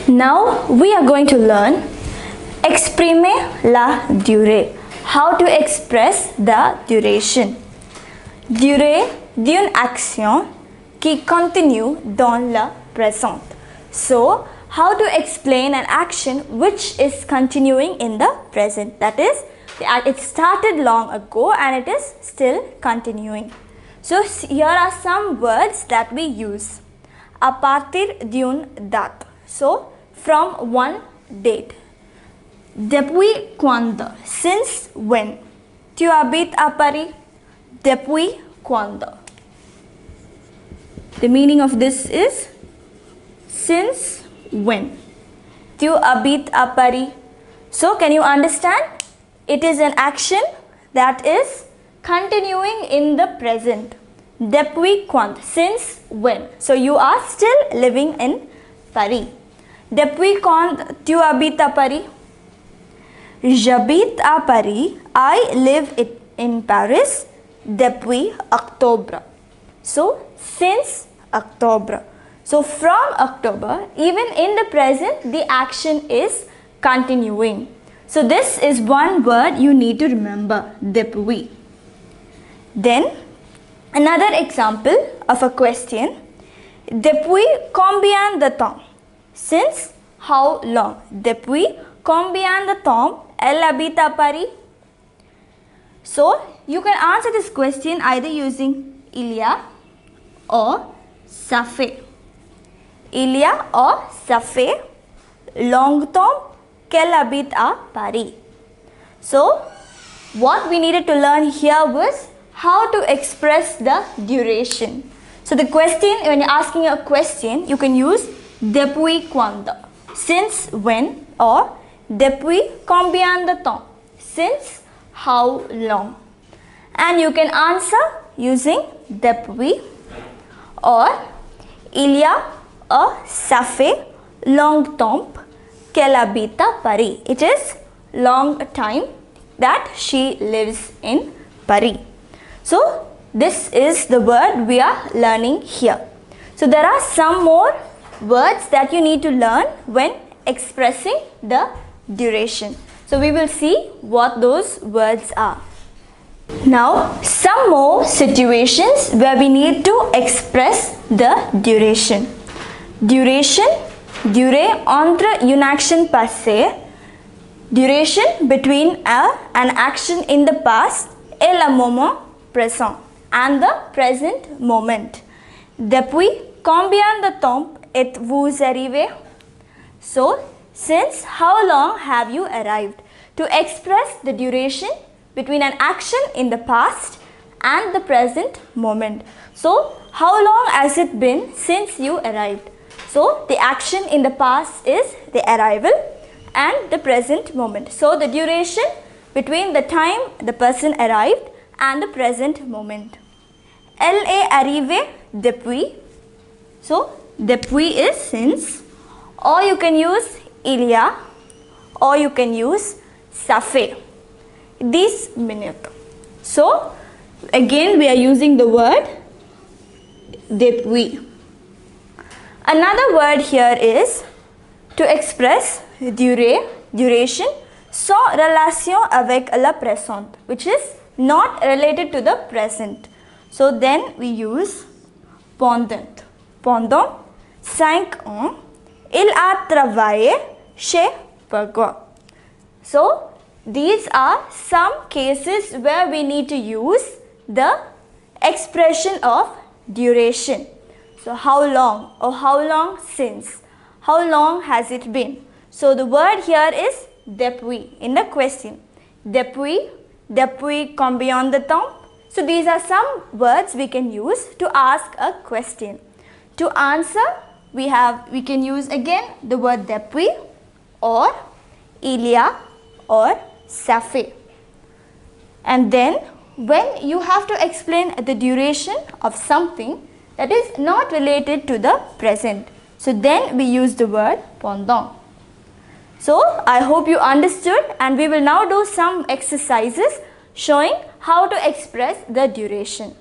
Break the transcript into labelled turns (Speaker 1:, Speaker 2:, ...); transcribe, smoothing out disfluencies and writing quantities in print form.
Speaker 1: Now we are going to learn exprimer la durée. How to express the duration. Durée d'une action qui continue dans le présent. So, how to explain an action which is continuing in the present. That is, it started long ago and it is still continuing. So, here are some words that we use. À partir d'une date. So, from one date. Depuis quand? Since when? Tu habites à Paris? Depuis quand? The meaning of this is since when? Tu habites à Paris? So, can you understand? It is an action that is continuing in the present. Depuis quand? Since when? So, you are still living in Paris. Depuis quand tu habites à Paris? J'habite à Paris. I live in Paris depuis Octobre. So, since October. So, from October, even in the present, the action is continuing. So, this is one word you need to remember, depuis. Then, another example of a question. Depuis combien de temps? Since how long? Depuis combien de temps elle habite à Paris? So, you can answer this question either using il y a or ça fait. Il y a or ça fait longtemps qu'elle habite à Paris. So, what we needed to learn here was how to express the duration. So, the question, when you're asking a question, you can use depuis quand? Since when? Or depuis combien de temps? Since how long? And you can answer using depuis or il y a or ça fait longtemps qu'elle habite à Paris. It is long time that she lives in Paris. So, this is the word we are learning here. So, there are some more words that you need to learn when expressing the duration. So, we will see what those words are. Now, some more situations where we need to express the duration. Duration, durée entre une action passée, duration between an action in the past et le moment présent and the present moment. Depuis combien de temps êtes-vous arrivé? So, since how long have you arrived? To express the duration between an action in the past and the present moment. So, how long has it been since you arrived? So, the action in the past is the arrival and the present moment. So, the duration between the time the person arrived and the present moment. Elle est arrivée depuis. So, depuis is since, or you can use il y a, or you can use ça fait. 10 minutes. So, again we are using the word depuis. Another word here is to express duration sans relation avec le présent, which is not related to the present. So, then we use pendant. Pendant 5 ans, il a travaillé chez Peugeot. So, these are some cases where we need to use the expression of duration. So, how long or how long since? How long has it been? So, the word here is depuis in the question. Depuis combien de temps? So, these are some words we can use to ask a question. To answer, we can use again the word depuis or il y a or ça fait. And then when you have to explain the duration of something that is not related to the present, so then we use the word pendant. So, I hope you understood, and we will now do some exercises showing how to express the duration.